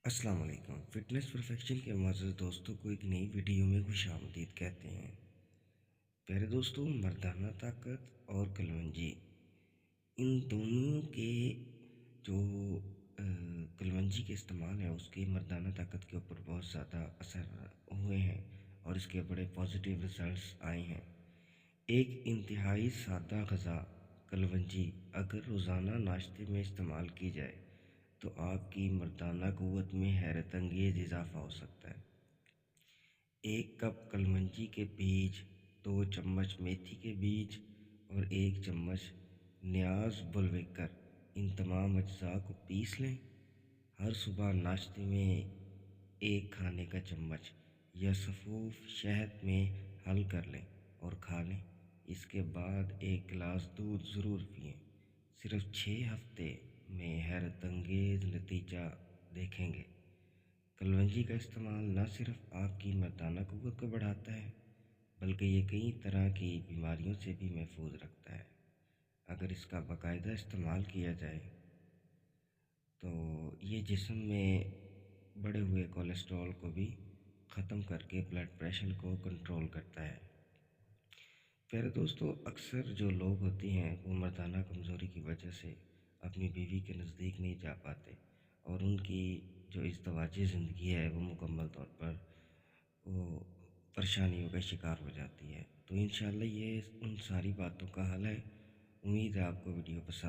السلام علیکم، fitness perfection کے معزز دوستوں کو ایک نئی ویڈیو میں خوش آمدید کہتے ہیں۔ پیارے دوستوں، مردانہ طاقت اور کلونجی، ان دونوں کے جو کلونجی کے استعمال ہے اس کے مردانہ طاقت کے اوپر بہت زیادہ اثر ہوئے ہیں اور اس کے بڑے پازیٹیو ریزلٹس آئے ہیں۔ ایک انتہائی سادہ غذا کلونجی اگر روزانہ ناشتے میں استعمال کی جائے تو آپ کی مردانہ قوت میں حیرت انگیز اضافہ ہو سکتا ہے۔ ایک کپ کلونجی کے بیج، 2 چمچ میتھی کے بیج اور 1 چمچ نیاز بلویکر، ان تمام اجزاء کو پیس لیں۔ ہر صبح ناشتے میں 1 کھانے کا چمچ یا سفوف شہد میں حل کر لیں اور کھا لیں۔ اس کے بعد 1 گلاس دودھ ضرور پئیں۔ صرف 6 ہفتے میں حیرت انگیز نتیجہ دیکھیں گے۔ کلونجی کا استعمال نہ صرف آپ کی مردانہ قوت کو بڑھاتا ہے بلکہ یہ کئی طرح کی بیماریوں سے بھی محفوظ رکھتا ہے۔ اگر اس کا باقاعدہ استعمال کیا جائے تو یہ جسم میں بڑھے ہوئے کولیسٹرول کو بھی ختم کر کے بلڈ پریشر کو کنٹرول کرتا ہے۔ پیارے دوستو، اکثر جو لوگ ہوتے ہیں وہ مردانہ کمزوری کی وجہ سے اپنی بیوی کے نزدیک نہیں جا پاتے اور ان کی جو ازدواجی زندگی ہے وہ مکمل طور پر وہ پریشانیوں کا شکار ہو جاتی ہے۔ تو انشاءاللہ یہ ان ساری باتوں کا حل ہے۔ امید ہے آپ کو ویڈیو پسند